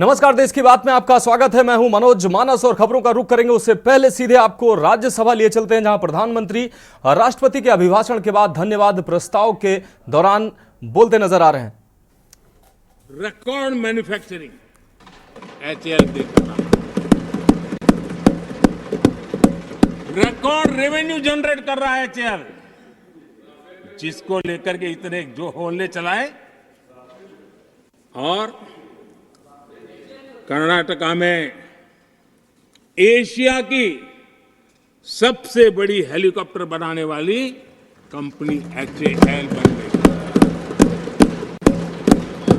नमस्कार, देश की बात में आपका स्वागत है। मैं हूं मनोज मानस और खबरों का रुख करेंगे उससे पहले सीधे आपको राज्यसभा लिए चलते हैं, जहां प्रधानमंत्री राष्ट्रपति के अभिभाषण के बाद धन्यवाद प्रस्ताव के दौरान बोलते नजर आ रहे हैं। रिकॉर्ड मैन्युफैक्चरिंग एचएएल देखा, रिकॉर्ड रेवेन्यू जनरेट कर रहा है एचएएल, जिसको लेकर के इतने जो होले चलाए। और कर्नाटका में एशिया की सबसे बड़ी हेलीकॉप्टर बनाने वाली कंपनी एचएएल बन गई।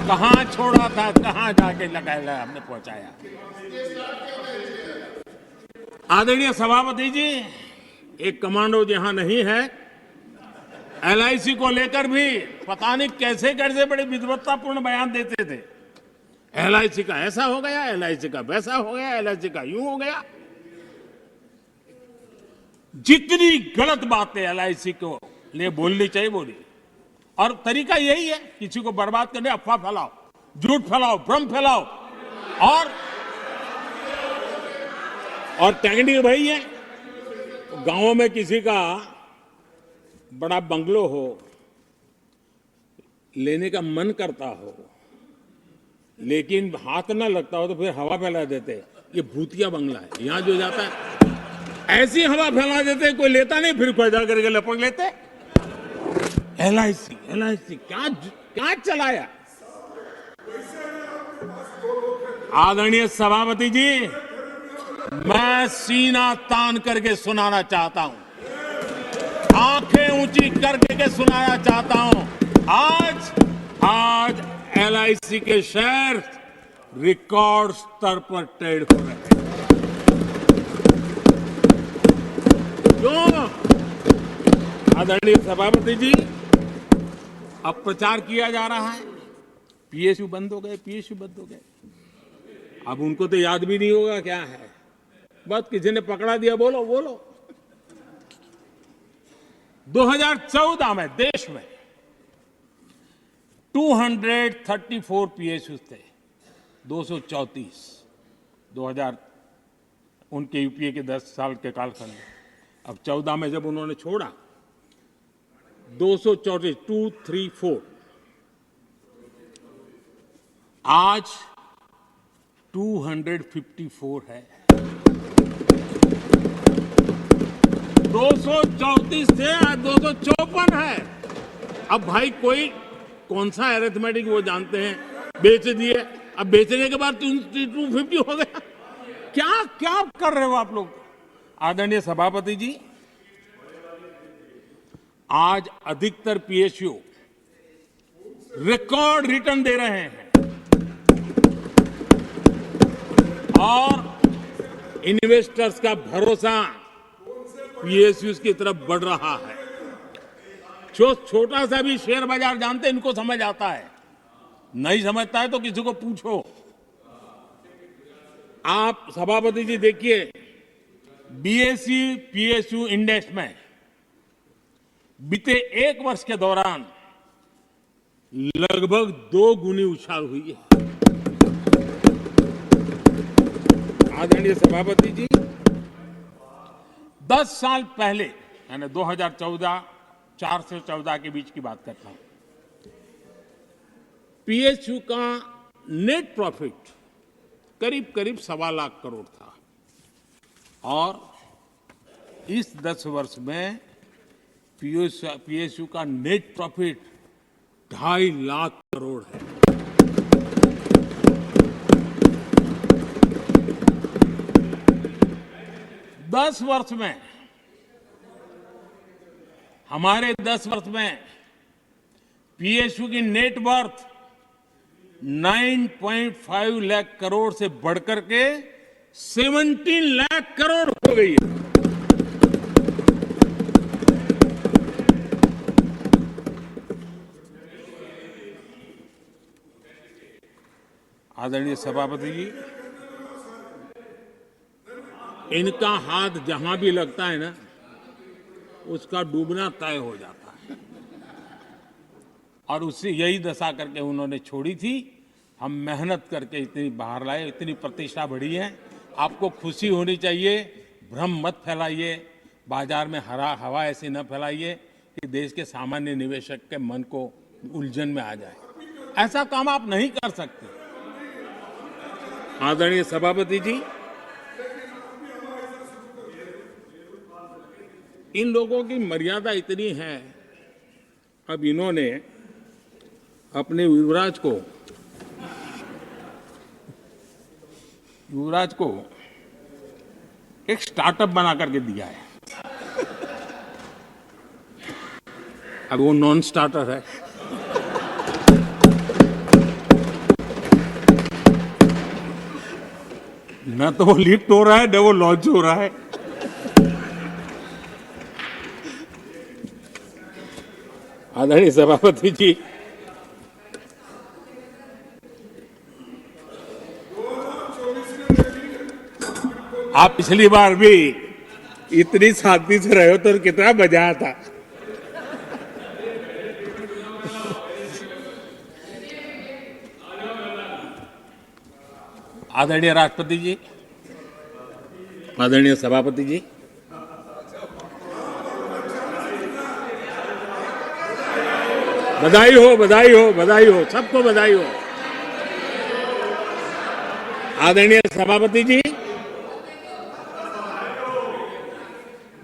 कहां छोड़ा था, कहां जाके लगाया, हमने पहुंचाया। आदरणीय सभापति जी, एक कमांडो जहां नहीं है, एलआईसी को लेकर भी पता नहीं कैसे कैसे बड़े विद्वत्तापूर्ण बयान देते थे। एलआईसी का ऐसा हो गया, एलआईसी का वैसा हो गया, एलआईसी का यूं हो गया। जितनी गलत बातें एलआईसी को लिए बोलनी चाहिए बोली, और तरीका यही है, किसी को बर्बाद करने अफवाह फैलाओ, झूठ फैलाओ, भ्रम फैलाओ। और टेक्निक भाई है, गांवों में किसी का बड़ा बंगलो हो, लेने का मन करता हो, लेकिन हाथ ना लगता हो तो फिर हवा फैला देते, ये भूतिया बंगला है, यहां जो जाता है ऐसी हवा फैला देते, कोई लेता नहीं, फिर पैदा करके लपक लेते। एलआईसी एलआईसी क्या चलाया। आदरणीय सभापति जी, मैं सीना तान करके सुनाना चाहता हूं, आंखें ऊंची करके सुनाना चाहता हूं, आज एलआईसी के शेयर रिकॉर्ड स्तर पर ट्रेड हो रहे हैं। क्यों? आदरणीय सभापति जी, अब प्रचार किया जा रहा है, पीएसयू बंद हो गए, पीएसयू बंद हो गए। अब उनको तो याद भी नहीं होगा क्या है, बस किसी ने पकड़ा दिया, बोलो बोलो। 2014 में देश में 234 पीएसयू थे, 234 2000 उनके यूपीए के 10 साल के कालखंड में। अब 14 में जब उन्होंने छोड़ा, 234 आज 254 है। 234 थे, आज 254 है। अब भाई कोई कौन सा अरिथमेटिक वो जानते हैं, बेच दिए, अब बेचने के बाद 250 हो गया। क्या क्या कर रहे हो आप लोग। आदरणीय सभापति जी, आज अधिकतर पीएसयू रिकॉर्ड रिटर्न दे रहे हैं और इन्वेस्टर्स का भरोसा पीएसयू की तरफ बढ़ रहा है। जो छोटा सा भी शेयर बाजार जानते हैं, इनको समझ आता है, नहीं समझता है तो किसी को पूछो। आप सभापति जी देखिए, बीएसई पीएसयू इंडेक्स में बीते एक वर्ष के दौरान लगभग 2 गुनी उछाल हुई है। आदरणीय सभापति जी, 10 साल पहले, यानी 2014 4 से 14 के बीच की बात करता हूं, पीएसयू का नेट प्रॉफिट करीब 1.25 लाख करोड़ था, और इस 10 वर्ष में पीएसयू का नेट प्रॉफिट 2.5 लाख करोड़ है। हमारे 10 वर्ष में पीएसयू की नेट वर्थ 9.5 लाख करोड़ से बढ़कर के 17 लाख करोड़ हो गई है। आदरणीय सभापति जी, इनका हाथ जहां भी लगता है ना, उसका डूबना तय हो जाता है, और उससे यही दशा करके उन्होंने छोड़ी थी। हम मेहनत करके इतनी बाहर लाए, इतनी प्रतिष्ठा बढ़ी है। आपको खुशी होनी चाहिए, भ्रम मत फैलाइए, बाजार में हवा ऐसी न फैलाइए कि देश के सामान्य निवेशक के मन को उलझन में आ जाए। ऐसा काम आप नहीं कर सकते। आदरणीय सभापति जी, इन लोगों की मर्यादा इतनी है, अब इन्होंने अपने युवराज को एक स्टार्टअप बना करके दिया है। अब वो नॉन स्टार्टर है। न तो वो लिफ्ट हो रहा है, न वो लॉन्च हो रहा है। आदरणीय सभापति जी, आप पिछली बार भी इतनी शांति से रहे हो तो कितना मजा था। आदरणीय राष्ट्रपति जी, आदरणीय सभापति जी, बधाई हो, बधाई हो, बधाई हो, सबको बधाई हो। आदरणीय सभापति जी,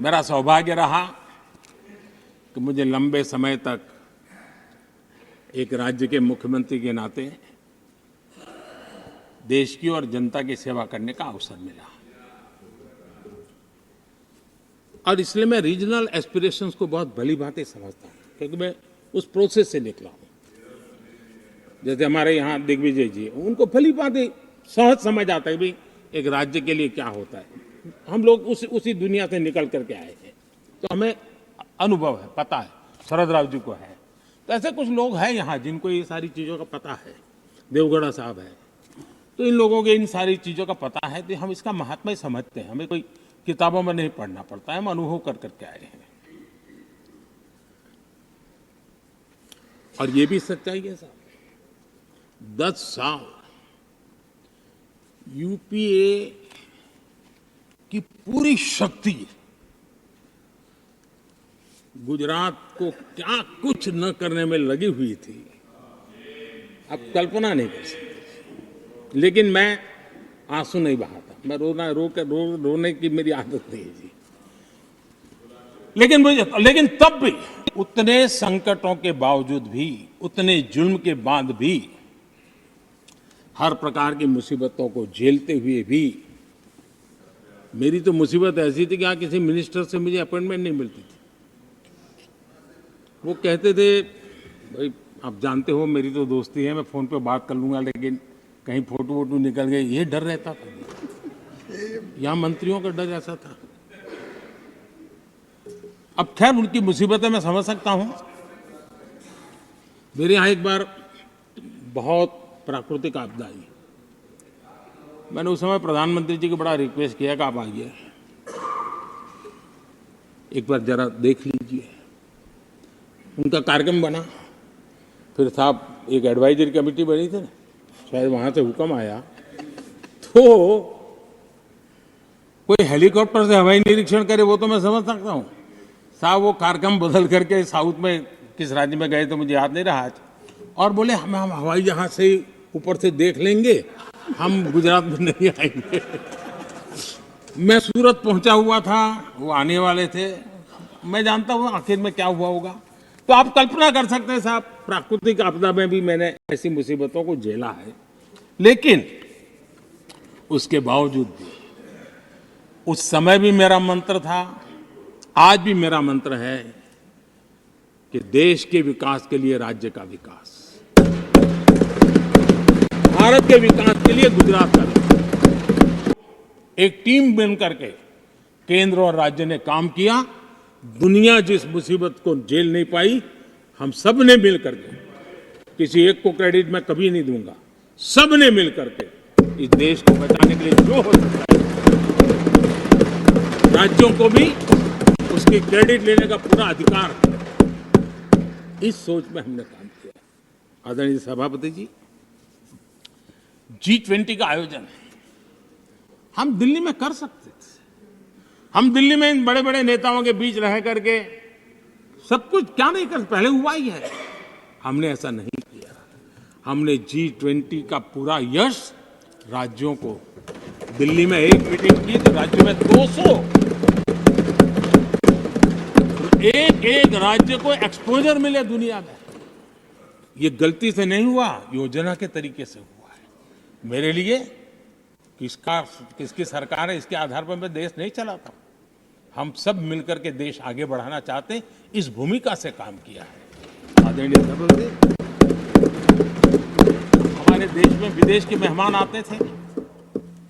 मेरा सौभाग्य रहा कि मुझे लंबे समय तक एक राज्य के मुख्यमंत्री के नाते देश की और जनता की सेवा करने का अवसर मिला। और इसलिए मैं रीजनल एस्पिरेशंस को बहुत भली भांति समझता हूं, क्योंकि मैं उस प्रोसेस से निकला हूं। जैसे हमारे यहाँ दिग्विजय जी, उनको भली भांति सहज समझ आता है भी एक राज्य के लिए क्या होता है। हम लोग उसी दुनिया से निकल करके आए हैं, तो हमें अनुभव है, पता है। शरद राव जी को है, तो ऐसे कुछ लोग हैं यहाँ जिनको ये सारी चीज़ों का पता है। देवगढ़ा साहब है, तो इन लोगों के इन सारी चीज़ों का पता है, तो हम इसका महात्मा ही समझते हैं। हमें कोई किताबों में नहीं पढ़ना पड़ता है, हम अनुभव कर करके आए हैं। और ये भी सच्चाई है साहब, 10 साल यूपीए की पूरी शक्ति गुजरात को क्या कुछ न करने में लगी हुई थी, आप कल्पना नहीं कर सकते। लेकिन मैं आंसू नहीं बहाता, मैं रोने की मेरी आदत नहीं है जी। लेकिन तब भी उतने संकटों के बावजूद भी, उतने जुल्म के बाद भी, हर प्रकार की मुसीबतों को झेलते हुए भी, मेरी तो मुसीबत ऐसी थी कि यहाँ किसी मिनिस्टर से मुझे अपॉइंटमेंट नहीं मिलती थी। वो कहते थे, भाई आप जानते हो मेरी तो दोस्ती है, मैं फोन पे बात कर लूंगा, लेकिन कहीं फोटो वोटो निकल गए, ये डर रहता था। यहाँ मंत्रियों का डर ऐसा था। अब खैर उनकी मुसीबतें मैं समझ सकता हूं। मेरे यहाँ एक बार बहुत प्राकृतिक आपदा आई, मैंने उस समय प्रधानमंत्री जी को बड़ा रिक्वेस्ट किया कि आप आइए, एक बार जरा देख लीजिए। उनका कार्यक्रम बना, फिर साहब एक एडवाइजरी कमेटी बनी थी ना, शायद वहां से हुक्म आया, तो कोई हेलीकॉप्टर से हवाई निरीक्षण करे वो तो मैं समझ सकता हूँ। साहब वो कार्यक्रम बदल करके साउथ में किस राज्य में गए तो मुझे याद नहीं रहा आज, और बोले हम हवाई जहाज से ऊपर से देख लेंगे, हम गुजरात में नहीं आएंगे। मैं सूरत पहुंचा हुआ था, वो आने वाले थे, मैं जानता हूँ आखिर में क्या हुआ होगा। तो आप कल्पना कर सकते हैं साहब, प्राकृतिक आपदा में भी मैंने ऐसी मुसीबतों को झेला है, लेकिन उसके बावजूद भी उस समय भी मेरा मंत्र था, आज भी मेरा मंत्र है कि देश के विकास के लिए राज्य का विकास, भारत के विकास के लिए गुजरात का विकास। एक टीम बन करके केंद्र और राज्य ने काम किया। दुनिया जिस मुसीबत को झेल नहीं पाई, हम सब ने मिल करके, किसी एक को क्रेडिट मैं कभी नहीं दूंगा, सब ने मिल करके इस देश को बचाने के लिए जो हो सकता है, राज्यों को भी उसकी क्रेडिट लेने का पूरा अधिकार है। इस सोच में हमने काम किया। आदरणीय सभापति जी, G20 का आयोजन है। हम दिल्ली में कर सकते थे। हम दिल्ली में इन बड़े बड़े नेताओं के बीच रह करके सब कुछ क्या नहीं कर, पहले हुआ ही है। हमने ऐसा नहीं किया। हमने G20 का पूरा यश राज्यों को, दिल्ली में एक मीटिंग की तो राज्यों में 200, एक एक राज्य को एक्सपोजर मिले दुनिया में। ये गलती से नहीं हुआ, योजना के तरीके से हुआ है। मेरे लिए किसकी सरकार है इसके आधार पर मैं देश नहीं चलाता। हम सब मिलकर के देश आगे बढ़ाना चाहते हैं, इस भूमिका से काम किया है। आदरणीय सभापति, हमारे देश में विदेश के मेहमान आते थे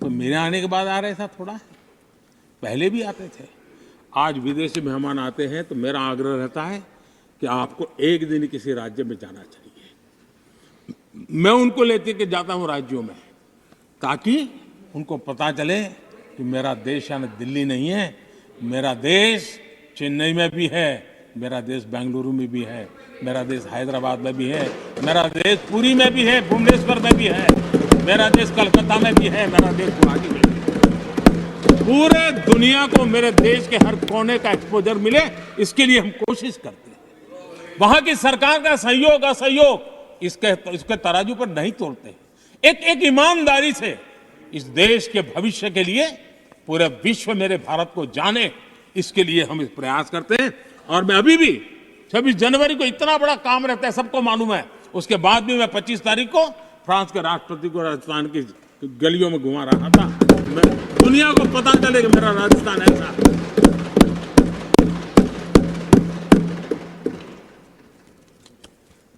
तो मेरे आने के बाद आ रहे था, थोड़ा पहले भी आते थे। आज विदेशी मेहमान आते हैं तो मेरा आग्रह रहता है कि आपको एक दिन किसी राज्य में जाना चाहिए। मैं उनको लेते के जाता हूं राज्यों में, ताकि उनको पता चले कि मेरा देश यानी दिल्ली नहीं है, मेरा देश चेन्नई में भी है, मेरा देश बेंगलुरु में भी है, मेरा देश हैदराबाद में भी है, मेरा देश पुरी में भी है, भुवनेश्वर में भी है, मेरा देश कलकत्ता में भी है, मेरा देश गुवाहाटी में भी है। पूरे दुनिया को मेरे देश के हर कोने का एक्सपोजर मिले, इसके लिए हम कोशिश करते हैं। वहां की सरकार का सहयोग असहयोग इसके तराजू पर नहीं तोड़ते। एक ईमानदारी से इस देश के भविष्य के लिए पूरे विश्व मेरे भारत को जाने, इसके लिए हम इस प्रयास करते हैं। और मैं अभी भी 26 जनवरी को इतना बड़ा काम रहता है, सबको मालूम है। उसके बाद भी मैं 25 तारीख को फ्रांस के राष्ट्रपति को राजस्थान की गलियों में घुमा रहा था। मैं दुनिया को पता चले कि मेरा राजस्थान ऐसा है।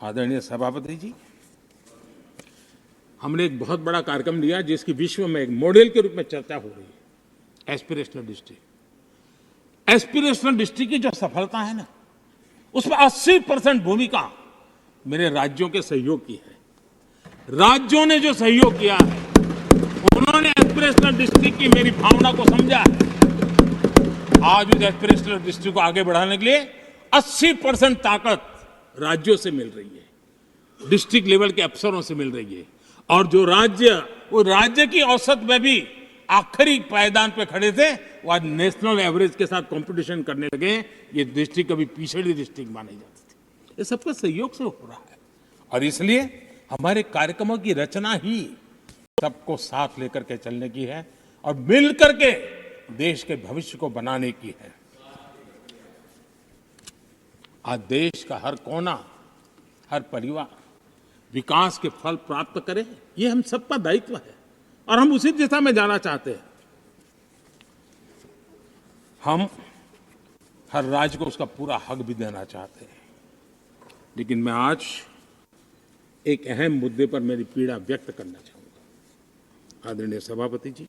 आदरणीय सभापति जी, हमने एक बहुत बड़ा कार्यक्रम लिया जिसकी विश्व में एक मॉडल के रूप में चर्चा हो रही है, एस्पिरेशनल डिस्ट्रिक्ट। एस्पिरेशनल डिस्ट्रिक्ट की जो सफलता है ना, उसमें 80% भूमिका मेरे राज्यों के सहयोग की है। राज्यों ने जो सहयोग किया है, उन्होंने एस्पिरेशनल डिस्ट्रिक्ट की मेरी भावना को समझा है। आज उस एस्पिरेशनल डिस्ट्रिक्ट को आगे बढ़ाने के लिए 80% ताकत राज्यों से मिल रही है, डिस्ट्रिक्ट लेवल के अफसरों से मिल रही है। और जो राज्य, वो राज्य की औसत में भी आखिरी पायदान पे खड़े थे, वो आज नेशनल एवरेज के साथ कंपटीशन करने लगे। ये डिस्ट्रिक्ट कभी पिछड़ी डिस्ट्रिक्ट मानी जाती थी। ये सबका सहयोग से हो रहा है। और इसलिए हमारे कार्यक्रमों की रचना ही सबको साथ लेकर के चलने की है और मिल करके देश के भविष्य को बनाने की है। आज देश का हर कोना, हर परिवार विकास के फल प्राप्त करे, ये हम सबका दायित्व है और हम उसी दिशा में जाना चाहते हैं। हम हर राज्य को उसका पूरा हक भी देना चाहते हैं। लेकिन मैं आज एक अहम मुद्दे पर मेरी पीड़ा व्यक्त करना चाहूंगा। आदरणीय सभापति जी,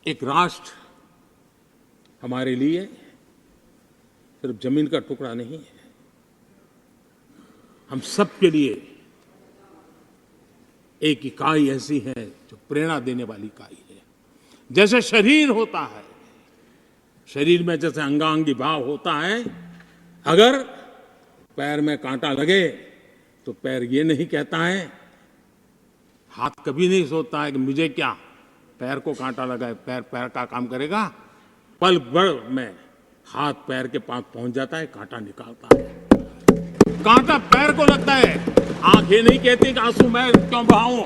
एक राष्ट्र हमारे लिए सिर्फ जमीन का टुकड़ा नहीं है, हम सबके लिए एक इकाई ऐसी है जो प्रेरणा देने वाली इकाई है। जैसे शरीर होता है, शरीर में जैसे अंगांगी भाव होता है, अगर पैर में कांटा लगे तो पैर ये नहीं कहता है, हाथ कभी नहीं सोचता है कि मुझे क्या, पैर को कांटा लगा है, पैर पैर का काम करेगा। पल भर में हाथ पैर के पास पहुंच जाता है, कांटा निकालता है। कांटा पैर को लगता है, आंख ये नहीं कहती कि आंसू मैं क्यों बहाऊं,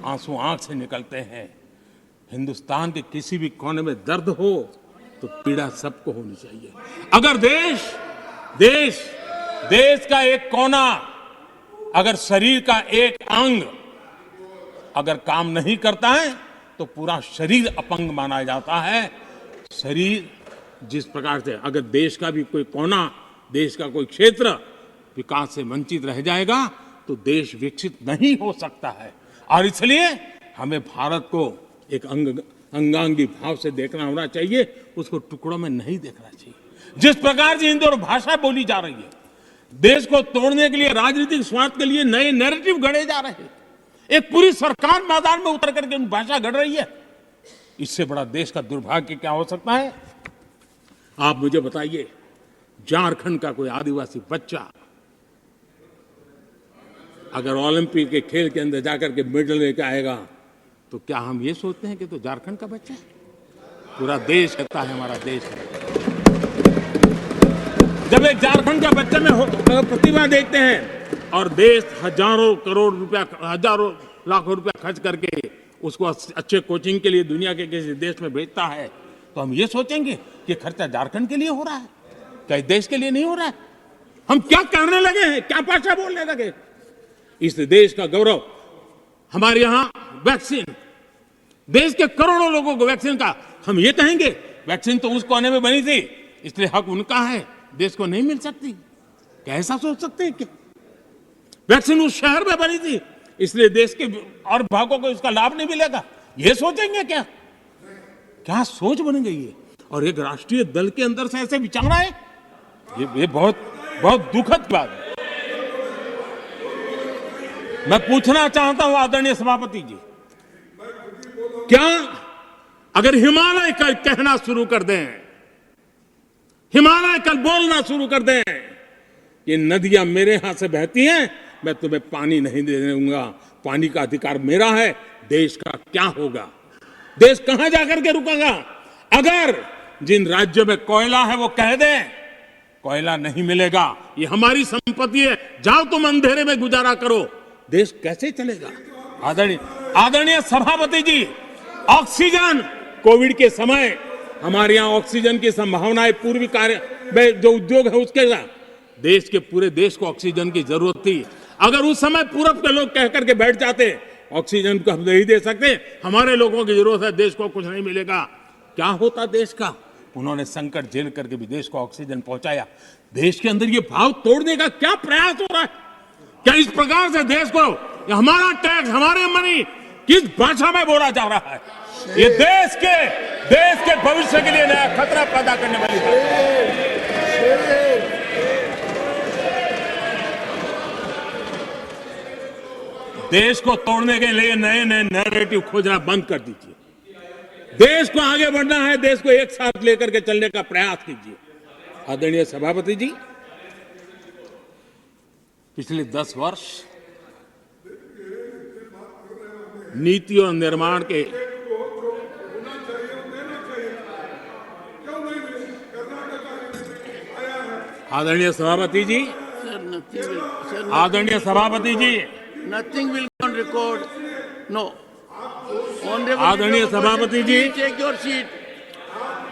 आंसू आंख से निकलते हैं। हिंदुस्तान के किसी भी कोने में दर्द हो तो पीड़ा सबको होनी चाहिए। अगर देश का एक कोना, अगर शरीर का एक अंग अगर काम नहीं करता है तो पूरा शरीर अपंग माना जाता है। शरीर जिस प्रकार से, अगर देश का भी कोई कोना, देश का कोई क्षेत्र विकास से वंचित रह जाएगा तो देश विकसित नहीं हो सकता है। और इसलिए हमें भारत को एक अंगांगी भाव से देखना होना चाहिए, उसको टुकड़ों में नहीं देखना चाहिए। जिस प्रकार से हिंदी और भाषा बोली जा रही है, देश को तोड़ने के लिए, राजनीतिक स्वार्थ के लिए नए नैरेटिव गढ़े जा रहे हैं। एक पूरी सरकार मैदान में उतर करके भाषा गढ़ रही है। इससे बड़ा देश का दुर्भाग्य क्या हो सकता है? आप मुझे बताइए, झारखंड का कोई आदिवासी बच्चा अगर ओलंपिक के खेल के अंदर जाकर के मेडल लेकर आएगा तो क्या हम ये सोचते हैं कि तो झारखंड का बच्चा है? पूरा देश कहता है हमारा देश है। जब एक झारखंड के बच्चे में प्रतिभा देखते हैं और देश हजारों करोड़ रुपया, हजारों लाखों रुपया खर्च करके उसको अच्छे कोचिंग के लिए दुनिया के किसी देश में भेजता है, तो हम ये सोचेंगे कि खर्चा झारखंड के लिए हो रहा है, क्या देश के लिए नहीं हो रहा है? हम क्या करने लगे हैं, क्या भाषा बोलने लगे? इस देश का गौरव हमारे यहां वैक्सीन, देश के करोड़ों लोगों को वैक्सीन का, हम ये कहेंगे वैक्सीन तो उस कोने में बनी थी इसलिए हक उनका है, देश को नहीं मिल सकती? कैसा सोच सकते हैं? क्या वैक्सीन उस शहर में बनी थी इसलिए देश के और भागों को इसका लाभ नहीं मिलेगा? ये सोचेंगे क्या? क्या सोच बन गई है? और एक राष्ट्रीय दल के अंदर से ऐसे विचार है, ये बहुत बहुत दुखद बात है। मैं पूछना चाहता हूं आदरणीय सभापति जी, क्या अगर हिमालय कल कहना शुरू कर दें, हिमालय कल बोलना शुरू कर दें कि नदियां मेरे यहां से बहती हैं, मैं तुम्हें पानी नहीं दे दूंगा, पानी का अधिकार मेरा है, देश का क्या होगा? देश कहां जाकर के रुकेगा? अगर जिन राज्यों में कोयला है वो कह दें कोयला नहीं मिलेगा, ये हमारी संपत्ति है, जाओ तुम अंधेरे में गुजारा करो, देश कैसे चलेगा? आदरणीय सभापति जी, ऑक्सीजन, कोविड के समय हमारे यहां ऑक्सीजन की संभावनाएं पूर्वी कार्य में जो उद्योग है उसके साथ देश के पूरे देश को ऑक्सीजन की जरूरत थी। अगर उस समय पूरब के लोग कह करके बैठ जाते ऑक्सीजन को हम नहीं दे सकते, हमारे लोगों की जरूरत है, देश को कुछ नहीं मिलेगा, क्या होता देश का? उन्होंने संकट झेल करके भी देश को ऑक्सीजन पहुंचाया। देश के अंदर ये भाव तोड़ने का क्या प्रयास हो रहा है? क्या इस प्रकार से देश को हमारा टैक्स, हमारे मनी किस भाषा में बोला जा रहा है? ये देश के भविष्य के लिए नया खतरा पैदा करने वाली बात है। देश को तोड़ने के लिए नए नए नैरेटिव खोजना बंद कर दीजिए। देश को आगे बढ़ना है, देश को एक साथ लेकर के चलने का प्रयास कीजिए। आदरणीय सभापति जी, पिछले 10 वर्ष नीति और निर्माण के आदरणीय सभापति जी, आदरणीय सभापति जी, Nothing will be on record. No. आदरणीय सभापति जी, Take your seat.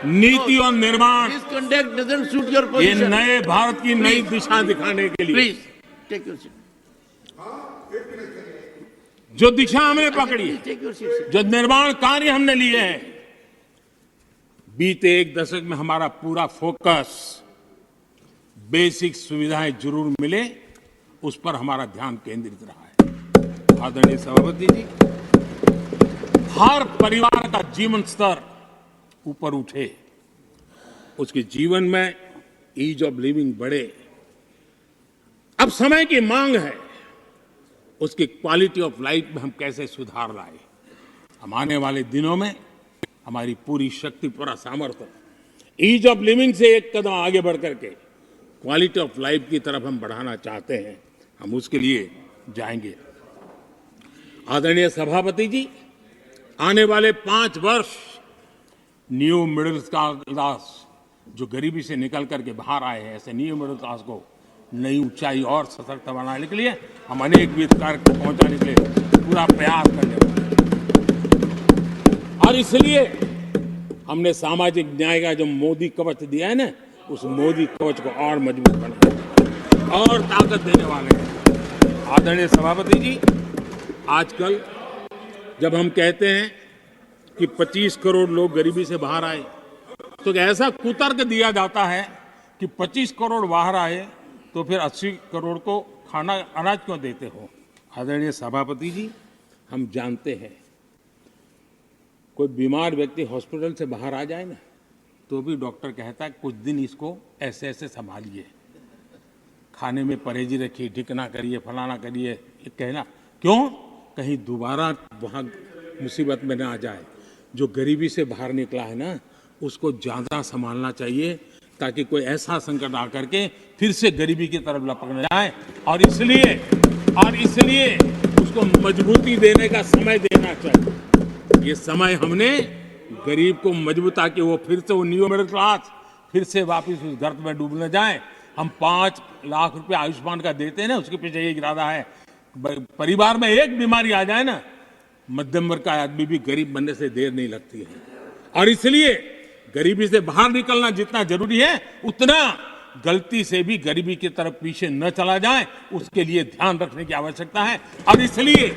नीति और निर्माण, This conduct doesn't suit your ये position. नए भारत की नई दिशा दिखाने के लिए Please take your seat. जो दिशा हमने पकड़ी, Please take your seat. जो निर्माण कार्य हमने लिए हैं, बीते एक दशक में हमारा पूरा फोकस बेसिक सुविधाएं जरूर मिले उस पर हमारा ध्यान केंद्रित रहा है। आदरणीय सभापति जी, हर परिवार का जीवन स्तर ऊपर उठे, उसके जीवन में ईज ऑफ लिविंग बढ़े। अब समय की मांग है उसकी क्वालिटी ऑफ लाइफ में हम कैसे सुधार लाए। हम आने वाले दिनों में हमारी पूरी शक्ति, पूरा सामर्थ्य ईज ऑफ लिविंग से एक कदम आगे बढ़ करके क्वालिटी ऑफ लाइफ की तरफ हम बढ़ाना चाहते हैं, हम उसके लिए जाएंगे। आदरणीय सभापति जी, आने वाले 5 वर्ष न्यू मिडिल क्लास जो गरीबी से निकल करके बाहर आए हैं, ऐसे न्यू मिडिल क्लास को नई ऊंचाई और सशक्त बनाने के लिए हम अनेक विध कार्य पहुंचाने के लिए पूरा प्रयास करने वाले हैं। और इसलिए हमने सामाजिक न्याय का जो मोदी कवच दिया है ना, उस मोदी कवच को और मजबूत बनाए और ताकत देने वाले हैं। आदरणीय सभापति जी, आजकल जब हम कहते हैं कि 25 करोड़ लोग गरीबी से बाहर आए, तो ऐसा कुतर्क दिया जाता है कि 25 करोड़ बाहर आए तो फिर 80 करोड़ को खाना अनाज क्यों देते हो? आदरणीय सभापति जी, हम जानते हैं कोई बीमार व्यक्ति हॉस्पिटल से बाहर आ जाए ना, तो भी डॉक्टर कहता है कुछ दिन इसको ऐसे ऐसे संभालिए, खाने में परहेजी रखिए, ढिकना करिए, फलाना करिए, ये कहना क्यों? कहीं दोबारा वहाँ मुसीबत में ना आ जाए। जो गरीबी से बाहर निकला है ना, उसको ज़्यादा संभालना चाहिए ताकि कोई ऐसा संकट आकर के फिर से गरीबी की तरफ लपक न जाए। और इसलिए और इसलिए उसको मजबूती देने का समय देना चाहिए। ये समय हमने गरीब को मजबूत, ताकि वो फिर से वो न्यू मिडिल क्लास फिर से वापस उस गर्त में डूब न जाए। हम 5 लाख रुपए आयुष्मान का देते हैं ना, उसके पीछे ये इरादा है। परिवार में एक बीमारी आ जाए ना, मध्यम वर्ग का आदमी भी गरीब बनने से देर नहीं लगती है। और इसलिए गरीबी से बाहर निकलना जितना जरूरी है, उतना गलती से भी गरीबी की तरफ पीछे न चला जाए, उसके लिए ध्यान रखने की आवश्यकता है। और इसलिए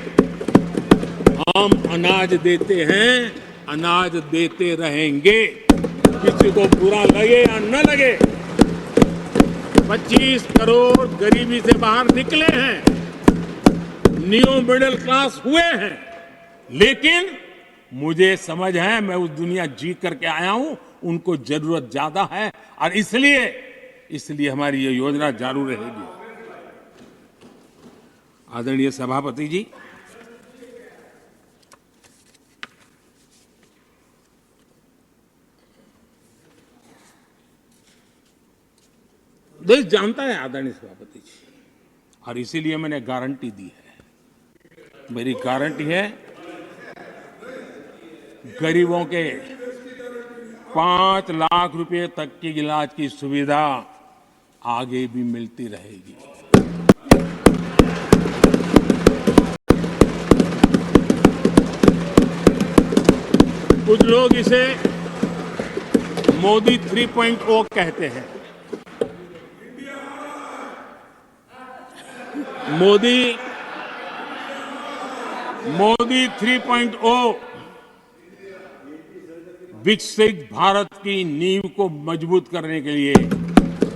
हम अनाज देते हैं, अनाज देते रहेंगे, किसी को बुरा लगे या न लगे। 25 करोड़ गरीबी से बाहर निकले हैं, न्यू मिडिल क्लास हुए हैं, लेकिन मुझे समझ है, मैं उस दुनिया जी करके आया हूं, उनको जरूरत ज्यादा है। और इसलिए हमारी ये योजना जारी रहेगी। आदरणीय सभापति जी, देश जानता है आदरणीय सभापति जी, और इसीलिए मैंने गारंटी दी है। मेरी गारंटी है, गरीबों के 5 लाख रुपए तक की इलाज की सुविधा आगे भी मिलती रहेगी। कुछ लोग इसे मोदी 3.0 कहते हैं। मोदी 3.0 विकसित भारत की नींव को मजबूत करने के लिए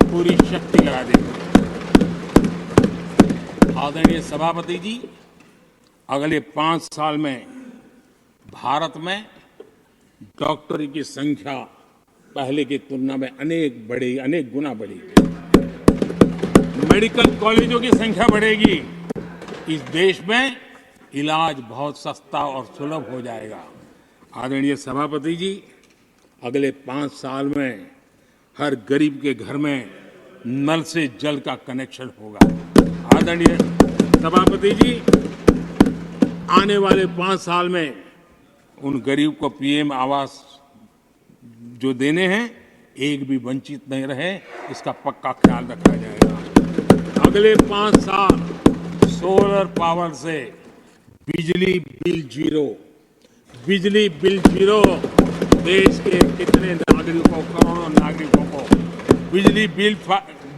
पूरी शक्ति लगा देंगे। आदरणीय सभापति जी, अगले 5 साल में भारत में डॉक्टरी की संख्या पहले की तुलना में अनेक गुना बढ़ेगी। मेडिकल कॉलेजों की संख्या बढ़ेगी। इस देश में इलाज बहुत सस्ता और सुलभ हो जाएगा। आदरणीय सभापति जी, अगले 5 साल में हर गरीब के घर में नल से जल का कनेक्शन होगा। आदरणीय सभापति जी, आने वाले 5 साल में उन गरीब को पीएम आवास जो देने हैं, एक भी वंचित नहीं रहे, इसका पक्का ख्याल रखा जाएगा। अगले 5 साल सोलर पावर से बिजली बिल जीरो, देश के कितने नागरिकों, करोड़ों नागरिकों को बिजली बिल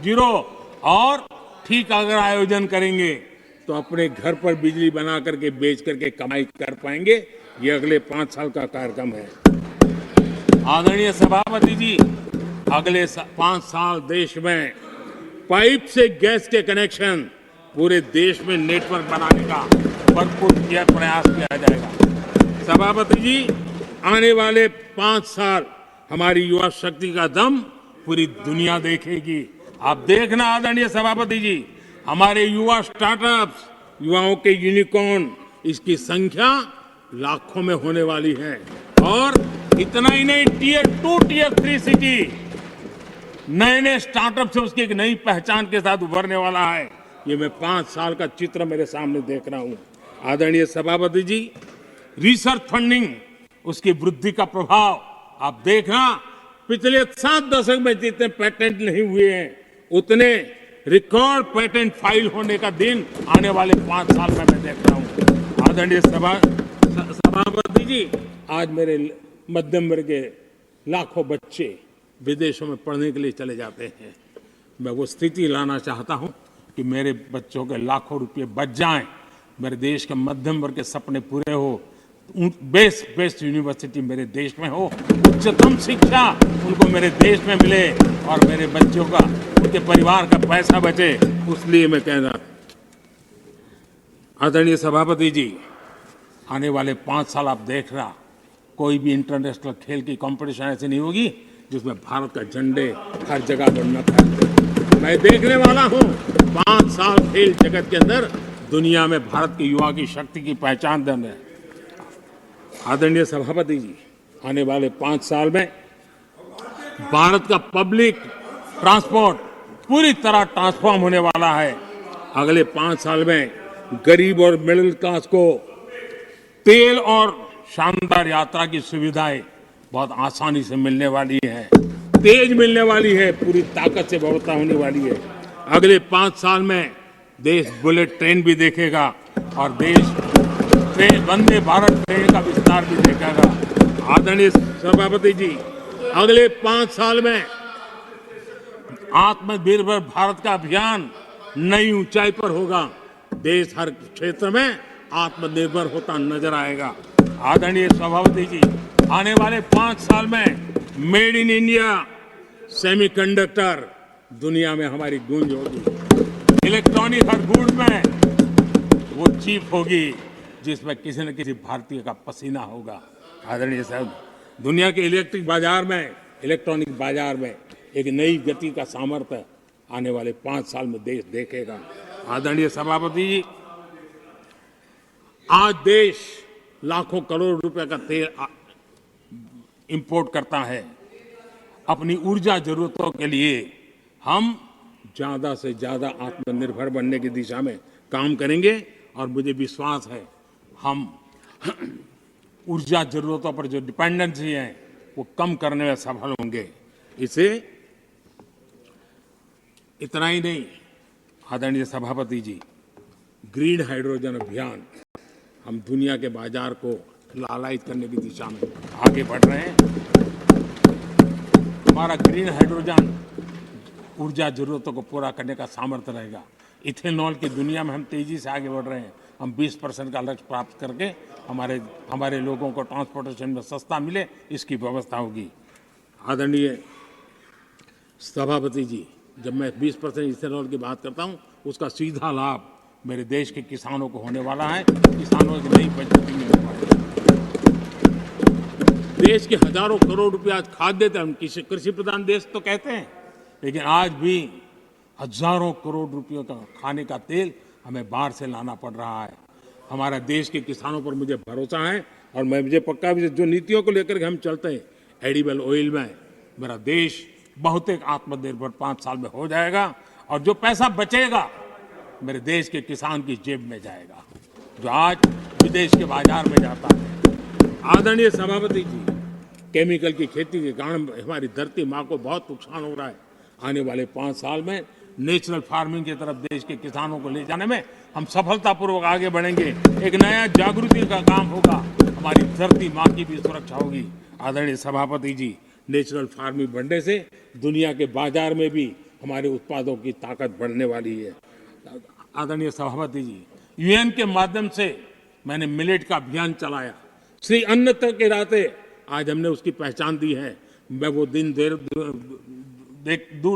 जीरो। और ठीक अगर आयोजन करेंगे तो अपने घर पर बिजली बना करके बेच करके कमाई कर पाएंगे। ये अगले 5 साल का कार्यक्रम है। आदरणीय सभापति जी, अगले 5 साल देश में पाइप से गैस के कनेक्शन, पूरे देश में नेटवर्क बनाने का भरपूर प्रयास किया जाएगा। सभापति जी, आने वाले 5 साल हमारी युवा शक्ति का दम पूरी दुनिया देखेगी। आप देखना आदरणीय सभापति जी, हमारे युवा स्टार्टअप्स, युवाओं के यूनिकॉर्न, इसकी संख्या लाखों में होने वाली है। और इतना ही नहीं, टियर 2, टियर 3 सिटी नए स्टार्टअप से उसकी एक नई पहचान के साथ उभरने वाला है। ये मैं 5 साल का चित्र मेरे सामने देख रहा हूं। आदरणीय सभापति जी, रिसर्च फंडिंग, उसकी वृद्धि का प्रभाव आप देखना। पिछले 7 दशक में जितने पेटेंट नहीं हुए हैं, उतने रिकॉर्ड पेटेंट फाइल होने का दिन आने वाले 5 साल में मैं देख रहा हूं। आदरणीय सभापति जी, आज मेरे मध्यम वर्ग के लाखों बच्चे विदेशों में पढ़ने के लिए चले जाते हैं। मैं वो स्थिति लाना चाहता हूं कि मेरे बच्चों के लाखों रुपए बच जाएं, मेरे देश के मध्यम वर्ग के सपने पूरे हो, बेस्ट यूनिवर्सिटी मेरे देश में हो, उच्चतम शिक्षा उनको मेरे देश में मिले, और मेरे बच्चों का, उनके परिवार का पैसा बचे। इसलिए मैं कह रहा, आदरणीय सभापति जी, आने वाले 5 साल आप देख रहा, कोई भी इंटरनेशनल खेल की कंपटीशन ऐसी नहीं होगी जिसमें भारत का झंडे हर जगह पर न फहरे। मैं देखने वाला हूं 5 साल खेल जगत के अंदर दुनिया में भारत के युवा की शक्ति की पहचान देने। आदरणीय सभापति जी, आने वाले 5 साल में भारत का पब्लिक ट्रांसपोर्ट पूरी तरह ट्रांसफॉर्म होने वाला है। अगले 5 साल में गरीब और मिडिल क्लास को तेल और शानदार यात्रा की सुविधाएं बहुत आसानी से मिलने वाली है, तेज मिलने वाली है, पूरी ताकत से व्यवस्था होने वाली है। अगले 5 साल में देश बुलेट ट्रेन भी देखेगा और देश ट्रेन वंदे भारत ट्रेन का विस्तार भी देखेगा। आदरणीय सभापति जी, अगले 5 साल में आत्मनिर्भर भारत का अभियान नई ऊंचाई पर होगा। देश हर क्षेत्र में आत्मनिर्भर होता नजर आएगा। आदरणीय सभापति जी, आने वाले 5 साल में मेड इन इंडिया सेमीकंडक्टर दुनिया में हमारी गूंज होगी। इलेक्ट्रॉनिक हर गुड्स में वो चीप होगी जिसमें किसी न किसी भारतीय का पसीना होगा। आदरणीय साहब, दुनिया के इलेक्ट्रिक बाजार में, इलेक्ट्रॉनिक बाजार में एक नई गति का सामर्थ्य आने वाले 5 साल में देश देखेगा। आदरणीय सभापति जी, आज देश लाखों करोड़ रुपए का तेल इंपोर्ट करता है। अपनी ऊर्जा जरूरतों के लिए हम ज्यादा से ज्यादा आत्मनिर्भर बनने की दिशा में काम करेंगे और मुझे विश्वास है हम ऊर्जा जरूरतों पर जो डिपेंडेंसी है वो कम करने में सफल होंगे। इसे इतना ही नहीं, आदरणीय सभापति जी, ग्रीन हाइड्रोजन अभियान हम दुनिया के बाजार को लालायित करने की दिशा में आगे बढ़ रहे हैं। हमारा ग्रीन हाइड्रोजन ऊर्जा जरूरतों को पूरा करने का सामर्थ्य रहेगा। इथेनॉल की दुनिया में हम तेजी से आगे बढ़ रहे हैं। हम 20% का लक्ष्य प्राप्त करके हमारे लोगों को ट्रांसपोर्टेशन में सस्ता मिले, इसकी व्यवस्था होगी। आदरणीय सभापति जी, जब मैं 20% इथेनॉल की बात करता हूं, उसका सीधा लाभ मेरे देश के किसानों को होने वाला है। किसानों की नई बचत मिलने वाली है। देश के हजारों करोड़ रुपया आज खाद देते हैं। हम कृषि प्रधान देश तो कहते हैं, लेकिन आज भी हजारों करोड़ रुपयों का खाने का तेल हमें बाहर से लाना पड़ रहा है। हमारे देश के किसानों पर मुझे भरोसा है और मुझे पक्का भी जो नीतियों को लेकर के हम चलते हैं, एडिबल ऑयल में मेरा देश बहुत एक आत्मनिर्भर 5 साल में हो जाएगा और जो पैसा बचेगा मेरे देश के किसान की जेब में जाएगा, जो आज विदेश के बाजार में जाता है। आदरणीय सभापति जी, केमिकल की खेती के कारण हमारी धरती माँ को बहुत नुकसान हो रहा है। आने वाले 5 साल में नेचुरल फार्मिंग की तरफ देश के किसानों को ले जाने में हम सफलतापूर्वक आगे बढ़ेंगे। एक नया जागृति का काम होगा, हमारी धरती माँ की भी सुरक्षा होगी। आदरणीय सभापति जी, नेचुरल फार्मिंग बढ़ने से दुनिया के बाजार में भी हमारे उत्पादों की ताकत बढ़ने वाली है। आदरणीय सभापति जी, यूएन के माध्यम से मैंने मिलेट का अभियान चलाया। श्री अन्न तक के नाते आज हमने उसकी पहचान दी है। मैं वो दिन दूर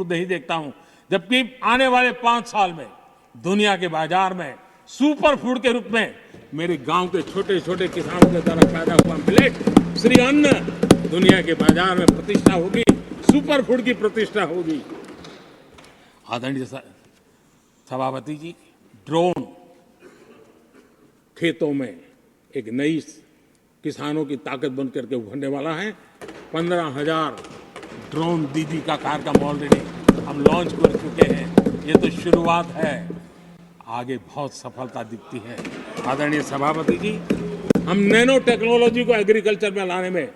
नहीं देखता हूं जबकि आने वाले 5 साल में दुनिया के बाजार में सुपर फूड के रूप में मेरे गांव के छोटे छोटे किसानों के द्वारा पैदा हुआ मिलेट, श्री अन्न, दुनिया के बाजार में प्रतिष्ठा होगी, सुपर फूड की प्रतिष्ठा होगी। आदरणीय सभापति जी, ड्रोन खेतों में एक नई किसानों की ताकत बन करके उभरने वाला है। 15,000 ड्रोन दीदी का कार्यक्रम ऑलरेडी हम लॉन्च कर चुके हैं। ये तो शुरुआत है, आगे बहुत सफलता दिखती है। आदरणीय सभापति जी, हम नैनो टेक्नोलॉजी को एग्रीकल्चर में लाने में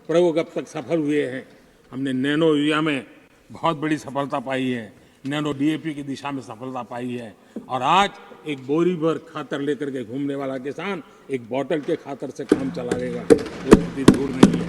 प्रयोग अब तक सफल हुए हैं। हमने नैनो यूरिया में बहुत बड़ी सफलता पाई है, नैनो डीएपी की दिशा में सफलता पाई है और आज एक बोरी भर खातर लेकर के घूमने वाला किसान एक बोतल के खातर से काम चला लेगा, ये स्थिति दूर नहीं है।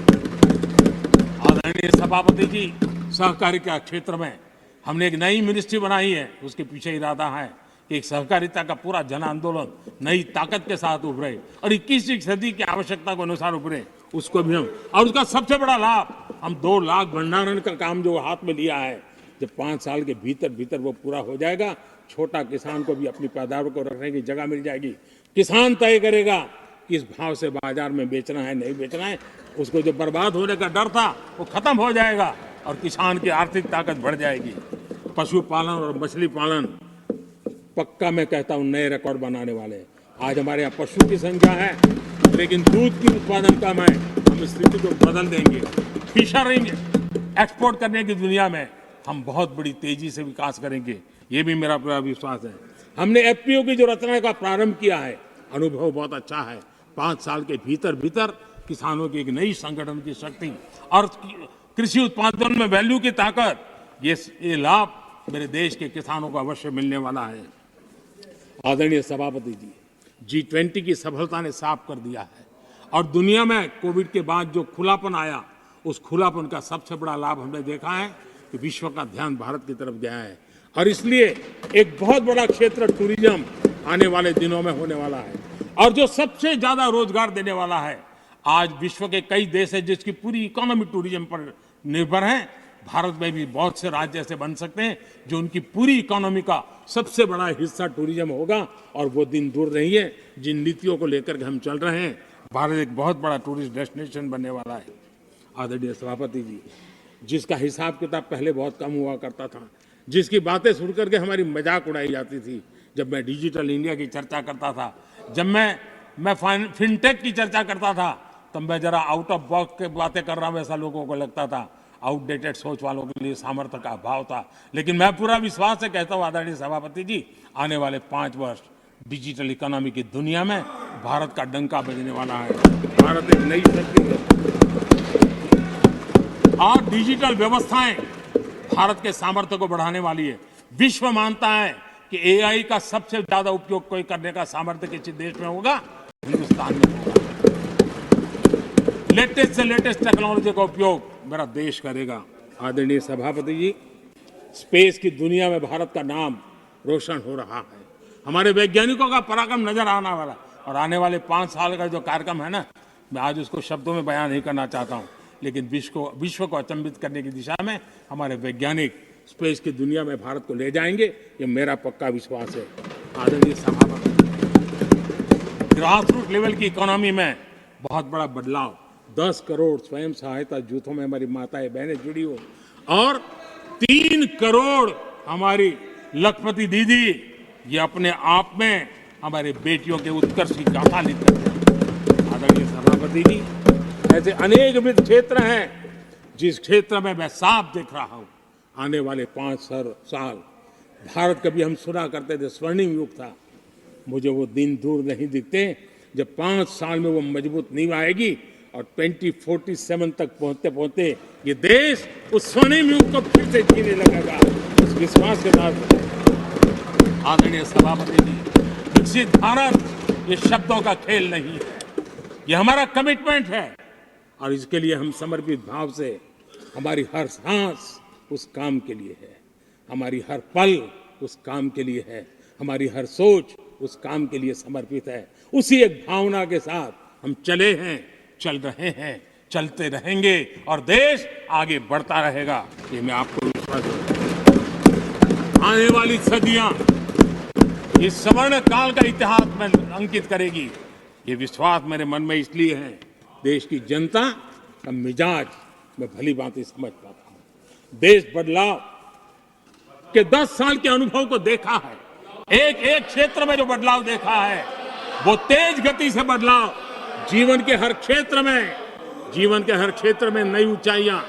आदरणीय सभापति जी, सहकारिता क्षेत्र में हमने एक नई मिनिस्ट्री बनाई है। उसके पीछे इरादा है कि एक सहकारिता का पूरा जन आंदोलन नई ताकत के साथ उभरे और 21वीं सदी की आवश्यकता के अनुसार उभरे, उसको भी हम, और उसका सबसे बड़ा लाभ हम 2 लाख भंडारण का काम जो हाथ में लिया है, जब 5 साल के भीतर वो पूरा हो जाएगा, छोटा किसान को भी अपनी पैदावार को रखने की जगह मिल जाएगी। किसान तय करेगा किस भाव से बाजार में बेचना है, नहीं बेचना है। उसको जो बर्बाद होने का डर था वो खत्म हो जाएगा और किसान की आर्थिक ताकत बढ़ जाएगी। पशुपालन और मछली पालन पक्का मैं कहता हूं नए रिकॉर्ड बनाने वाले हैं। आज हमारे यहाँ पशु की संख्या है लेकिन दूध की उत्पादन कम है, हम इस स्थिति को बदल देंगे। फिशरिंग एक्सपोर्ट करने की दुनिया में हम बहुत बड़ी तेजी से विकास करेंगे, ये भी मेरा पूरा विश्वास है। हमने एफपीओ की जो रचना का प्रारंभ किया है, अनुभव बहुत अच्छा है। 5 साल के भीतर भीतर किसानों की एक नई संगठन की शक्ति और कृषि उत्पादन में वैल्यू की ताकत, ये लाभ मेरे देश के किसानों को अवश्य मिलने वाला है। आदरणीय सभापति जी, G20 की सफलता ने साफ कर दिया है और दुनिया में कोविड के बाद जो खुलापन आया, उस खुलापन का सबसे बड़ा लाभ हमने देखा है कि विश्व का ध्यान भारत की तरफ गया है और इसलिए एक बहुत बड़ा क्षेत्र टूरिज्म आने वाले दिनों में होने वाला है और जो सबसे ज्यादा रोजगार देने वाला है। आज विश्व के कई देश है जिसकी पूरी इकोनॉमी टूरिज्म पर निर्भर है। भारत में भी बहुत से राज्य ऐसे बन सकते हैं जो उनकी पूरी इकोनॉमी का सबसे बड़ा हिस्सा टूरिज्म होगा और वो दिन दूर नहीं है जिन नीतियों को लेकर के हम चल रहे हैं। भारत एक बहुत बड़ा टूरिस्ट डेस्टिनेशन बनने वाला है। आदरणीय सभापति जी, जिसका हिसाब किताब पहले बहुत कम हुआ करता था, जिसकी बातें सुन करके हमारी मजाक उड़ाई जाती थी, जब मैं डिजिटल इंडिया की चर्चा करता था, जब मैं फिनटेक की चर्चा करता था, तब मैं जरा आउट ऑफ बॉक्स की बातें कर रहा हूं, ऐसा लोगों को लगता था। आउटडेटेड सोच वालों के लिए सामर्थ्य का अभाव था। लेकिन मैं पूरा विश्वास से कहता हूं आदरणीय सभापति जी, आने वाले 5 वर्ष डिजिटल इकोनॉमी की दुनिया में भारत का डंका बजने वाला है। भारत एक नई शक्ति है और डिजिटल व्यवस्थाएं भारत के सामर्थ्य को बढ़ाने वाली है। विश्व मानता है कि एआई का सबसे ज्यादा उपयोग कोई करने का सामर्थ्य किसी देश में होगा, हिंदुस्तान में होगा। लेटेस्ट से लेटेस्ट टेक्नोलॉजी का उपयोग मेरा देश करेगा। आदरणीय सभापति जी, स्पेस की दुनिया में भारत का नाम रोशन हो रहा है। हमारे वैज्ञानिकों का पराक्रम नजर आने वाला और आने वाले 5 साल का जो कार्यक्रम है ना, मैं आज उसको शब्दों में बयान नहीं करना चाहता हूं, लेकिन विश्व को अचंभित करने की दिशा में हमारे वैज्ञानिक स्पेस की दुनिया में भारत को ले जाएंगे, ये मेरा पक्का विश्वास है। आदरणीय सभापति, ग्रास रूट लेवल की इकोनॉमी में बहुत बड़ा बदलाव, 10 करोड़ स्वयं सहायता जूथों में हमारी माताएं बहनें जुड़ी हो और 3 करोड़ हमारी लखपति दीदी, ये अपने आप में हमारे बेटियों के उत्कर्ष की गाथा लिखते हैं। आदरणीय सभापति जी, ऐसे अनेक विविध क्षेत्र हैं जिस क्षेत्र में मैं साफ देख रहा हूं आने वाले 5 साल भारत, कभी हम सुना करते थे स्वर्णिम युग था, मुझे वो दिन दूर नहीं दिखते जब 5 साल में वो मजबूत नींव आएगी और 2047 तक पहुंचते पहुंचते ये देश उस स्वर्णिम युग को फिर से जीने लगेगा। उस विश्वास के साथ आदरणीय सभापति जी, विकसित भारत ये शब्दों का खेल नहीं है, ये हमारा कमिटमेंट है और इसके लिए हम समर्पित भाव से, हमारी हर सांस उस काम के लिए है, हमारी हर पल उस काम के लिए है, हमारी हर सोच उस काम के लिए समर्पित है। उसी एक भावना के साथ हम चले हैं, चल रहे हैं, चलते रहेंगे और देश आगे बढ़ता रहेगा, ये मैं आपको विश्वास दूं। आने वाली सदियां इस स्वर्ण काल का इतिहास में अंकित करेगी, ये विश्वास मेरे मन में इसलिए है, देश की जनता का मिजाज मैं भली भांति समझ पाता हूं। देश बदलाव के 10 साल के अनुभव को देखा है, एक क्षेत्र में जो बदलाव देखा है वो तेज गति से बदलाव जीवन के हर क्षेत्र में नई ऊंचाइयां,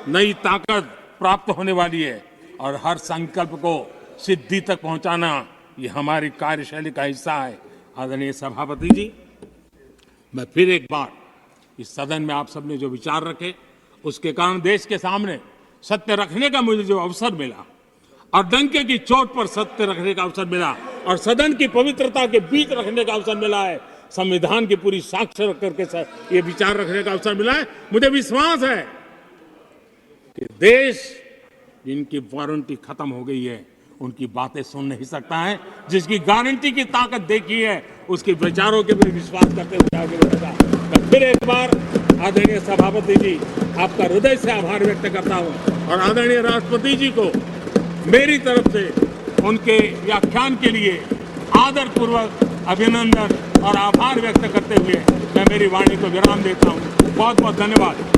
नई ताकत प्राप्त होने वाली है और हर संकल्प को सिद्धि तक पहुंचाना ये हमारी कार्यशैली का हिस्सा है। आदरणीय सभापति जी, मैं फिर एक बार इस सदन में आप सबने जो विचार रखे, उसके कारण देश के सामने सत्य रखने का मुझे जो अवसर मिला और डंके की चोट पर सत्य रखने का अवसर मिला और सदन की पवित्रता के बीच रखने का अवसर मिला है, संविधान की पूरी साक्ष्य रख करके ये विचार रखने का अवसर मिला है। मुझे विश्वास है कि देश जिनकी वारंटी खत्म हो गई है उनकी बातें सुन नहीं सकता है, जिसकी गारंटी की ताकत देखी है उसके विचारों के भी विश्वास करते हुए आगे बढ़ेगा। मैं फिर एक बार आदरणीय सभापति जी आपका हृदय से आभार व्यक्त करता हूं और आदरणीय राष्ट्रपति जी को मेरी तरफ से उनके व्याख्यान के लिए आदरपूर्वक अभिनंदन और आभार व्यक्त करते हुए मैं मेरी वाणी को विराम देता हूं। बहुत बहुत धन्यवाद।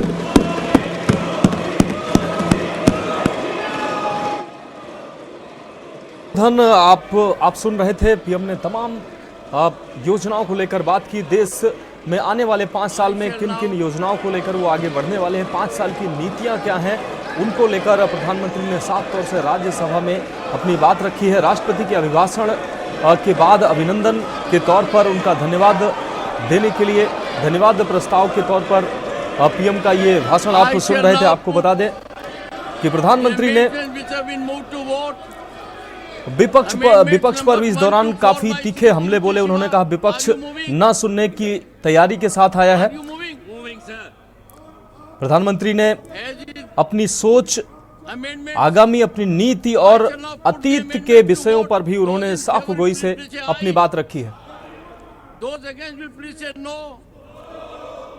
आप सुन रहे थे, पीएम ने तमाम योजनाओं को लेकर बात की। देश में आने वाले 5 साल में किन किन योजनाओं को लेकर वो आगे बढ़ने वाले हैं, 5 साल की नीतियां क्या हैं, उनको लेकर प्रधानमंत्री ने साफ तौर से राज्यसभा में अपनी बात रखी है। राष्ट्रपति के अभिभाषण के बाद अभिनंदन के तौर पर उनका धन्यवाद देने के लिए धन्यवाद प्रस्ताव के तौर पर पीएम का ये भाषण आप सुन रहे थे। आपको बता दें कि प्रधानमंत्री ने विपक्ष पर भी इस दौरान काफी तीखे हमले बोले। उन्होंने कहा विपक्ष न सुनने की तैयारी के साथ आया है। प्रधानमंत्री ने अपनी सोच, आगामी अपनी नीति और अतीत के विषयों पर भी उन्होंने साफ गोई से अपनी बात रखी है।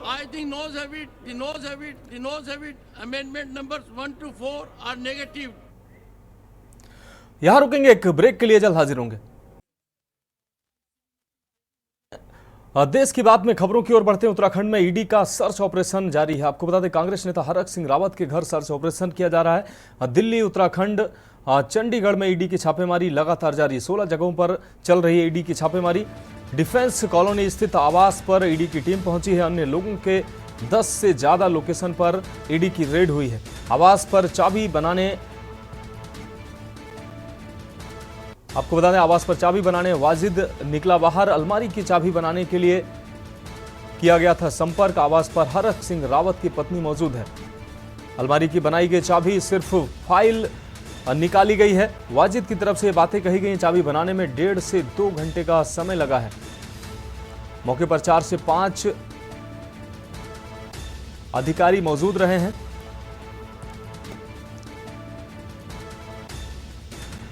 I think noes have it, the noes have it, the noes have it. Amendment numbers 1 to 4 are negative. यहां रुकेंगे, एक ब्रेक के लिए जल्द हाजिर होंगे। देश की बात में खबरों की ओर बढ़ते हैं। उत्तराखंड में ईडी का सर्च ऑपरेशन जारी है। आपको बता दें कांग्रेस नेता हरक सिंह रावत के घर सर्च ऑपरेशन किया जा रहा है। दिल्ली, उत्तराखंड, चंडीगढ़ में ईडी की छापेमारी लगातार जारी। 16 जगहों पर चल रही है ईडी की छापेमारी। डिफेंस कॉलोनी स्थित आवास पर ईडी की टीम पहुंची है। अन्य लोगों के 10 से ज्यादा लोकेशन पर ईडी की रेड हुई है। आवास पर चाबी बनाने, आपको बता दें आवास पर चाबी बनाने वाजिद निकला बाहर। अलमारी की चाबी बनाने के लिए किया गया था संपर्क। आवास पर हरक सिंह रावत की पत्नी मौजूद है। अलमारी की बनाई गई चाबी सिर्फ फाइल निकाली गई है। वाजिद की तरफ से बातें कही गई। चाबी बनाने में 1.5 से 2 घंटे का समय लगा है। मौके पर 4 से 5 अधिकारी मौजूद रहे हैं।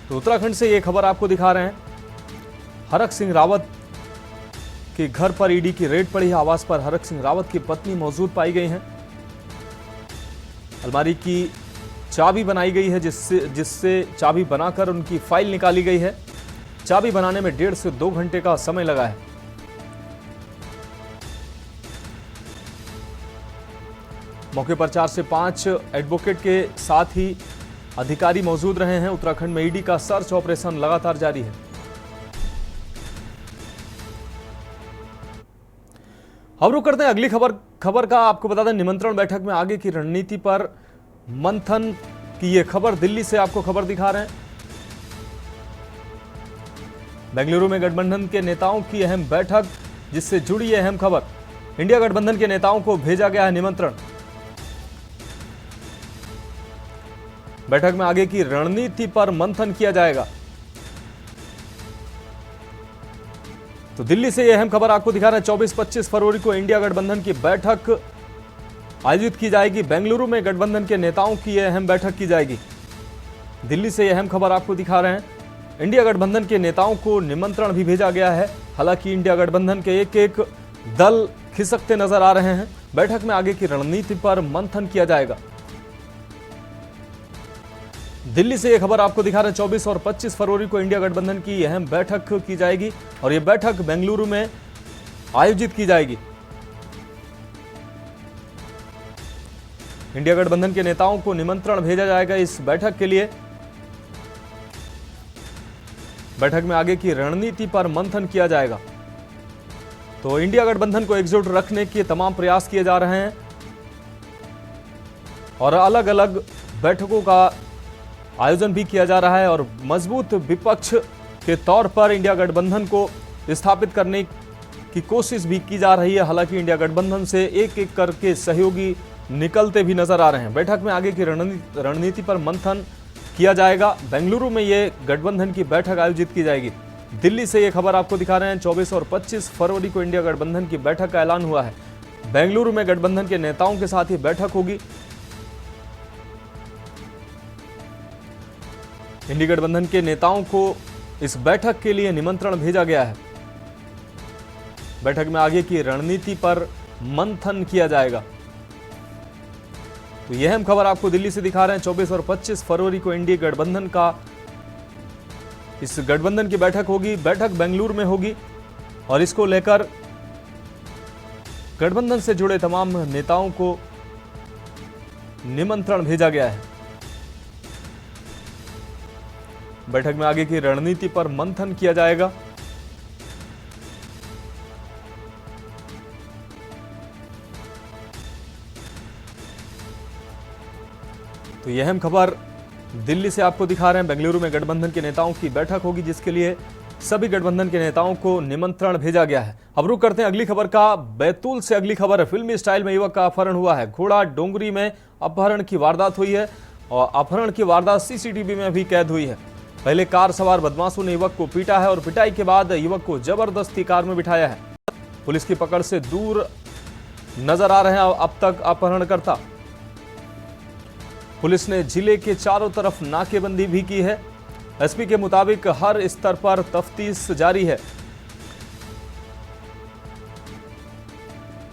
तो उत्तराखंड से ये खबर आपको दिखा रहे हैं। हरक सिंह रावत के घर पर ईडी की रेड पड़ी है। आवास पर हरक सिंह रावत की पत्नी मौजूद पाई गई हैं। अलमारी की चाबी बनाई गई है, जिससे चाबी बनाकर उनकी फाइल निकाली गई है। चाबी बनाने में 1.5 से 2 घंटे का समय लगा है। मौके पर 4 से 5 एडवोकेट के साथ ही अधिकारी मौजूद रहे हैं। उत्तराखंड में ईडी का सर्च ऑपरेशन लगातार जारी है। अब रुक करते हैं अगली खबर का। आपको बता दें निमंत्रण बैठक में आगे की रणनीति पर मंथन की ये खबर। दिल्ली से आपको खबर दिखा रहे हैं। बेंगलुरु में गठबंधन के नेताओं की अहम बैठक, जिससे जुड़ी ये अहम खबर। इंडिया गठबंधन के नेताओं को भेजा गया है निमंत्रण। बैठक में आगे की रणनीति पर मंथन किया जाएगा। तो दिल्ली से यह अहम खबर आपको दिखा रहे हैं। 24-25 फरवरी को इंडिया गठबंधन की बैठक आयोजित की जाएगी। बेंगलुरु में गठबंधन के नेताओं की यह अहम बैठक की जाएगी। दिल्ली से यह अहम खबर आपको दिखा रहे हैं। इंडिया गठबंधन के नेताओं को निमंत्रण भी भेजा गया है। हालांकि इंडिया गठबंधन के एक दल खिसकते नजर आ रहे हैं। बैठक में आगे की रणनीति पर मंथन किया जाएगा। दिल्ली से यह खबर आपको दिखा रहे हैं। 24 और 25 फरवरी को इंडिया गठबंधन की अहम बैठक की जाएगी और यह बैठक बेंगलुरु में आयोजित की जाएगी। इंडिया गठबंधन के नेताओं को निमंत्रण भेजा जाएगा इस बैठक के लिए। बैठक में आगे की रणनीति पर मंथन किया जाएगा। तो इंडिया गठबंधन को एकजुट रखने के तमाम प्रयास किए जा रहे हैं और अलग अलग बैठकों का आयोजन भी किया जा रहा है और मजबूत विपक्ष के तौर पर इंडिया गठबंधन को स्थापित करने की कोशिश भी की जा रही है। हालांकि इंडिया गठबंधन से एक एक करके सहयोगी निकलते भी नजर आ रहे हैं। बैठक में आगे की रणनीति पर मंथन किया जाएगा। बेंगलुरु में ये गठबंधन की बैठक आयोजित की जाएगी। दिल्ली से ये खबर आपको दिखा रहे हैं। 24 और 25 फरवरी को इंडिया गठबंधन की बैठक का ऐलान हुआ है। बेंगलुरु में गठबंधन के नेताओं के साथ ही बैठक होगी। इंडिया गठबंधन के नेताओं को इस बैठक के लिए निमंत्रण भेजा गया है। बैठक में आगे की रणनीति पर मंथन किया जाएगा। तो यह हम खबर आपको दिल्ली से दिखा रहे हैं। 24 और 25 फरवरी को इंडिया गठबंधन का इस गठबंधन की बैठक होगी। बैठक बेंगलुरु में होगी और इसको लेकर गठबंधन से जुड़े तमाम नेताओं को निमंत्रण भेजा गया है। बैठक में आगे की रणनीति पर मंथन किया जाएगा। तो यह अहम खबर दिल्ली से आपको दिखा रहे हैं। बेंगलुरु में गठबंधन के नेताओं की बैठक होगी, जिसके लिए सभी गठबंधन के नेताओं को निमंत्रण भेजा गया है। अब रुक करते हैं अगली खबर का। बैतूल से अगली खबर है। फिल्मी स्टाइल में युवक का अपहरण हुआ है। घोड़ा डोंगरी में अपहरण की वारदात हुई है और अपहरण की वारदात सीसीटीवी में भी कैद हुई है। पहले कार सवार बदमाशों ने युवक को पीटा है और पिटाई के बाद युवक को जबरदस्ती कार में बिठाया है। पुलिस की पकड़ से दूर नजर आ रहे हैं अब तक अपहरणकर्ता। पुलिस ने जिले के चारों तरफ नाकेबंदी भी की है। एसपी के मुताबिक हर स्तर पर तफ्तीश जारी है।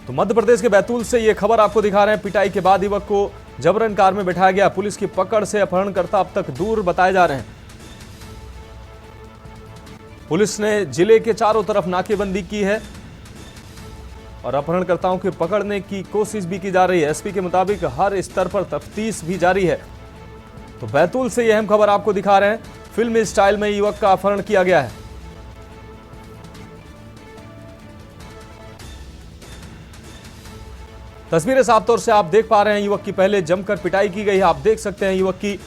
तो मध्य प्रदेश के बैतूल से यह खबर आपको दिखा रहे हैं। पिटाई के बाद युवक को जबरन कार में बिठाया गया। पुलिस की पकड़ से अपहरणकर्ता अब तक दूर बताए जा रहे हैं। पुलिस ने जिले के चारों तरफ नाकेबंदी की है और अपहरणकर्ताओं को पकड़ने की कोशिश भी की जा रही है। एसपी के मुताबिक हर स्तर पर तफ्तीश भी जारी है। तो बैतूल से यह अहम खबर आपको दिखा रहे हैं। फिल्मी स्टाइल में युवक का अपहरण किया गया है। तस्वीरें साफ तौर से आप देख पा रहे हैं। युवक की पहले जमकर पिटाई की गई है। आप देख सकते हैं युवक की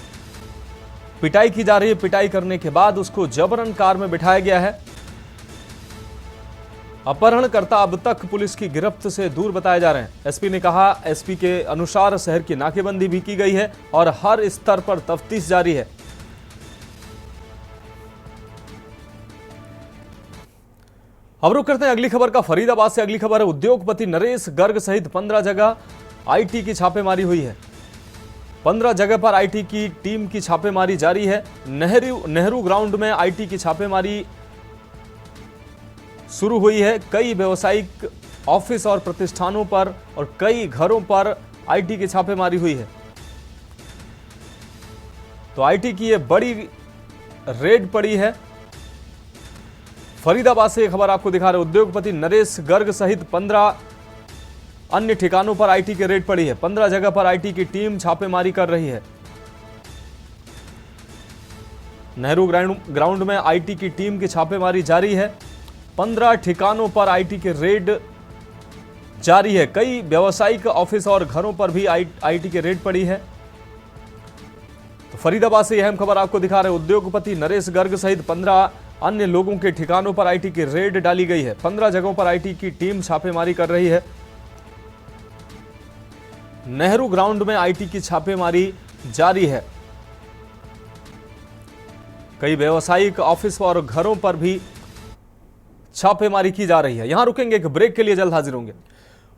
पिटाई की जा रही है। पिटाई करने के बाद उसको जबरन कार में बिठाया गया है। अपहरणकर्ता अब तक पुलिस की गिरफ्त से दूर बताए जा रहे हैं। एसपी ने कहा, एसपी के अनुसार शहर की नाकेबंदी भी की गई है और हर स्तर पर तफ्तीश जारी है। अब रुक करते हैं अगली खबर का। फरीदाबाद से अगली खबर है। उद्योगपति नरेश गर्ग सहित 15 जगह आईटी की छापेमारी हुई है। 15 जगह पर आईटी की टीम की छापेमारी जारी है। नेहरू ग्राउंड में आईटी की छापेमारी शुरू हुई है। कई व्यावसायिक ऑफिस और प्रतिष्ठानों पर और कई घरों पर आईटी की छापेमारी हुई है। तो आईटी की यह बड़ी रेड पड़ी है। फरीदाबाद से यह खबर आपको दिखा रहे। उद्योगपति नरेश गर्ग सहित 15 अन्य ठिकानों पर आईटी की रेड पड़ी है। 15 जगह पर आईटी की टीम छापेमारी कर रही है। नेहरू ग्राउंड में आईटी की टीम की छापेमारी जारी है। 15 ठिकानों पर आईटी की रेड जारी है। कई व्यावसायिक ऑफिस और घरों पर भी आईटी की रेड पड़ी है। तो फरीदाबाद से यह अहम खबर आपको दिखा रहे। उद्योगपति नरेश गर्ग सहित 15 अन्य लोगों के ठिकानों पर आईटी की रेड डाली गई है। 15 जगहों पर आईटी की टीम छापेमारी कर रही है। नेहरू ग्राउंड में आईटी की छापेमारी जारी है। कई व्यावसायिक ऑफिस और घरों पर भी छापेमारी की जा रही है। यहां रुकेंगे, एक ब्रेक के लिए जल्द हाजिर होंगे।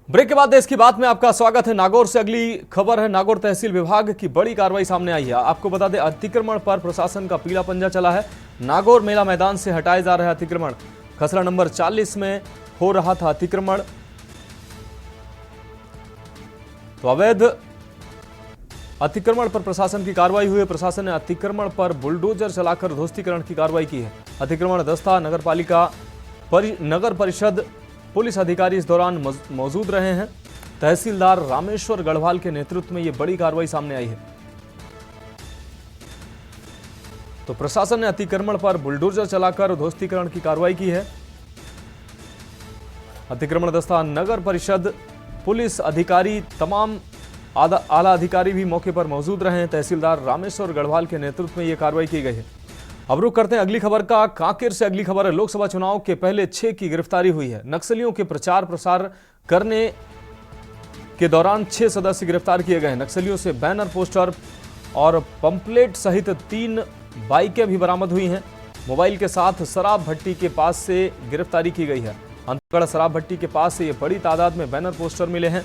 ब्रेक के बाद देश की बात में आपका स्वागत है। नागौर से अगली खबर है। नागौर तहसील विभाग की बड़ी कार्रवाई सामने आई है। आपको बता दें, अतिक्रमण पर प्रशासन का पीला पंजा चला है। नागौर मेला मैदान से हटाए जा रहे हैं अतिक्रमण। खसरा नंबर 40 में हो रहा था अतिक्रमण। तो अवैध अतिक्रमण पर प्रशासन की कार्रवाई हुई है। प्रशासन ने अतिक्रमण पर बुलडोजर चलाकर ध्वस्तीकरण की कार्रवाई की है। अतिक्रमण दस्ता, नगर परिषद, पुलिस अधिकारी इस दौरान मौजूद रहे हैं। तहसीलदार रामेश्वर गढ़वाल के नेतृत्व में यह बड़ी कार्रवाई सामने आई है। तो प्रशासन ने अतिक्रमण पर बुलडोजर चलाकर ध्वस्तीकरण की कार्रवाई की है। अतिक्रमण दस्ता, नगर परिषद, पुलिस अधिकारी, तमाम आला अधिकारी भी मौके पर मौजूद रहे हैं। तहसीलदार रामेश्वर गढ़वाल के नेतृत्व में यह कार्रवाई की गई है। अब रुक करते हैं अगली खबर का। कांकेर से अगली खबर है। लोकसभा चुनाव के पहले 6 की गिरफ्तारी हुई है। नक्सलियों के प्रचार प्रसार करने के दौरान 6 सदस्य गिरफ्तार किए गए। नक्सलियों से बैनर, पोस्टर और पंपलेट सहित 3 बाइकें भी बरामद हुई हैं। मोबाइल के साथ शराब भट्टी के पास से गिरफ्तारी की गई है। अंतगढ़ शराब भट्टी के पास से ये बड़ी तादाद में बैनर पोस्टर मिले हैं।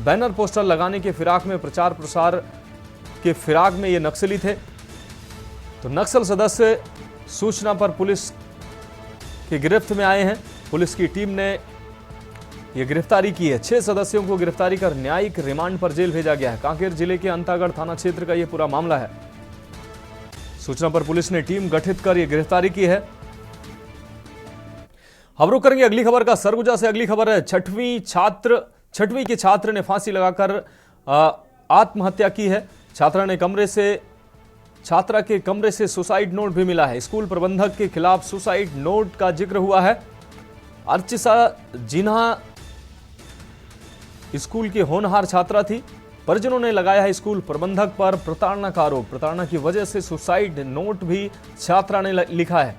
बैनर पोस्टर लगाने के फिराक में, प्रचार प्रसार के फिराक में ये नक्सली थे। तो नक्सल सदस्य सूचना पर पुलिस की गिरफ्त में आए हैं। पुलिस की टीम ने यह गिरफ्तारी की है। 6 सदस्यों को गिरफ्तारी कर न्यायिक रिमांड पर जेल भेजा गया है। कांकेर जिले के अंतागढ़ थाना क्षेत्र का यह पूरा मामला है। सूचना पर पुलिस ने टीम गठित कर यह गिरफ्तारी की है। अब रुक करेंगे अगली खबर का। सरगुजा से अगली खबर है। 6वीं के छात्र ने फांसी लगाकर आत्महत्या की है। छात्रा के कमरे से सुसाइड नोट भी मिला है। स्कूल प्रबंधक के खिलाफ सुसाइड नोट का जिक्र हुआ है। अर्चिसा जिन्हा स्कूल की होनहार छात्रा थी। परिजनों ने लगाया है स्कूल प्रबंधक पर प्रताड़ना का आरोप। प्रताड़ना की वजह से सुसाइड नोट भी छात्रा ने लिखा है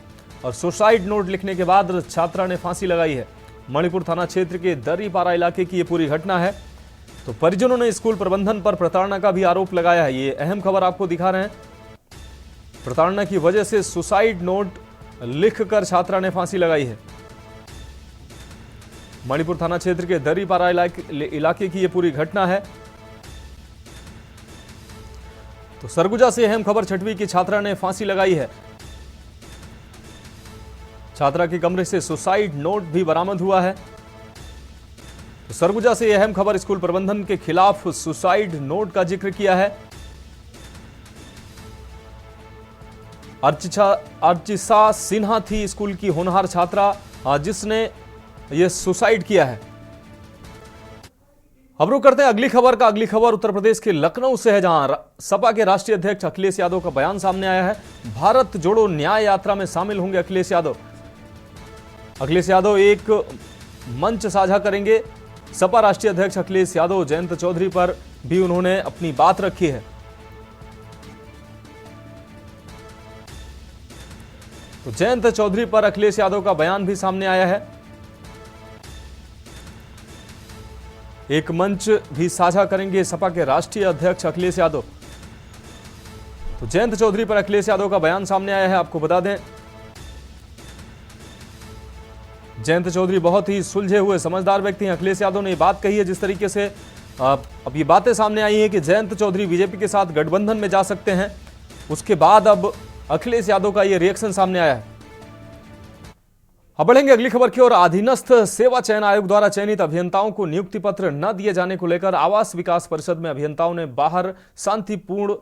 और सुसाइड नोट लिखने के बाद छात्रा ने फांसी लगाई है। मणिपुर थाना क्षेत्र के दर्रीपारा इलाके की ये पूरी घटना है। तो परिजनों ने स्कूल प्रबंधन पर प्रताड़ना का भी आरोप लगाया है। ये अहम खबर आपको दिखा रहे हैं। प्रताड़ना की वजह से सुसाइड नोट लिखकर छात्रा ने फांसी लगाई है। मणिपुर थाना क्षेत्र के दर्रीपारा इलाके की ये पूरी घटना है। तो सरगुजा से अहम खबर, 6वीं की छात्रा ने फांसी लगाई है। छात्रा के कमरे से सुसाइड नोट भी बरामद हुआ है। तो सरगुजा से अहम खबर, स्कूल प्रबंधन के खिलाफ सुसाइड नोट का जिक्र किया है। अर्चिसा सिन्हा थी स्कूल की होनहार छात्रा जिसने यह सुसाइड किया है। अब रुक करते हैं अगली खबर का। अगली खबर उत्तर प्रदेश के लखनऊ से है, जहां सपा के राष्ट्रीय अध्यक्ष अखिलेश यादव का बयान सामने आया है। भारत जोड़ो न्याय यात्रा में शामिल होंगे अखिलेश यादव। अखिलेश यादव एक मंच साझा करेंगे। सपा राष्ट्रीय अध्यक्ष अखिलेश यादव जयंत चौधरी पर भी उन्होंने अपनी बात रखी है। तो जयंत चौधरी पर अखिलेश यादव का बयान भी सामने आया है। एक मंच भी साझा करेंगे सपा के राष्ट्रीय अध्यक्ष अखिलेश यादव। तो जयंत चौधरी पर अखिलेश यादव का बयान सामने आया है। आपको बता दें, जयंत चौधरी बहुत ही सुलझे हुए समझदार व्यक्ति हैं। अखिलेश यादव ने ये बात कही है जिस तरीके से अब ये बातें सामने आई हैं कि जयंत चौधरी बीजेपी के साथ गठबंधन में जा सकते हैं, उसके बाद अब अखिलेश यादव का ये रिएक्शन सामने आया है। अब बढ़ेंगे अगली खबर की ओर। अधीनस्थ सेवा चयन आयोग द्वारा चयनित अभियंताओं को नियुक्ति पत्र न दिए जाने को लेकर आवास विकास परिषद में अभियंताओं ने बाहर शांतिपूर्ण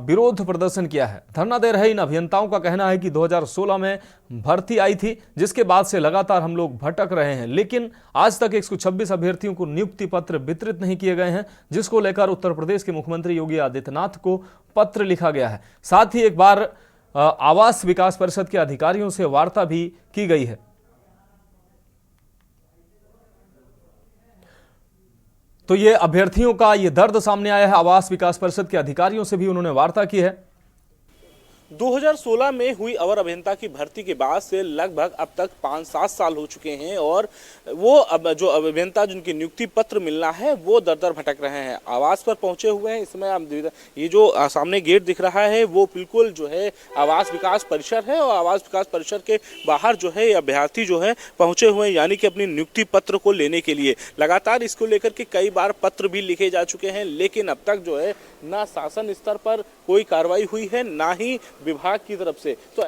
विरोध प्रदर्शन किया है। धरना दे रहे इन अभियंताओं का कहना है कि 2016 में भर्ती आई थी, जिसके बाद से लगातार हम लोग भटक रहे हैं, लेकिन आज तक 126 अभ्यर्थियों को नियुक्ति पत्र वितरित नहीं किए गए हैं, जिसको लेकर उत्तर प्रदेश के मुख्यमंत्री योगी आदित्यनाथ को पत्र लिखा गया है। साथ ही एक बार आवास विकास परिषद के अधिकारियों से वार्ता भी की गई है। तो ये अभ्यर्थियों का ये दर्द सामने आया है। आवास विकास परिषद के अधिकारियों से भी उन्होंने वार्ता की है। 2016 में हुई अवर अभियंता की भर्ती के बाद से लगभग अब तक 5-7 साल हो चुके हैं और वो अब जो अभियंता जिनकी नियुक्ति पत्र मिलना है वो दर दर भटक रहे हैं। आवास पर पहुंचे हुए हैं। इसमें आप ये जो सामने गेट दिख रहा है वो बिल्कुल जो है आवास विकास परिसर है और आवास विकास परिसर के बाहर जो है अभ्यर्थी जो है पहुंचे हुए हैं, यानी कि अपनी नियुक्ति पत्र को लेने के लिए। लगातार इसको लेकर के कई बार पत्र भी लिखे जा चुके हैं, लेकिन अब तक जो है ना शासन स्तर पर कोई कार्रवाई हुई है, ना ही विभाग की तरफ से। तो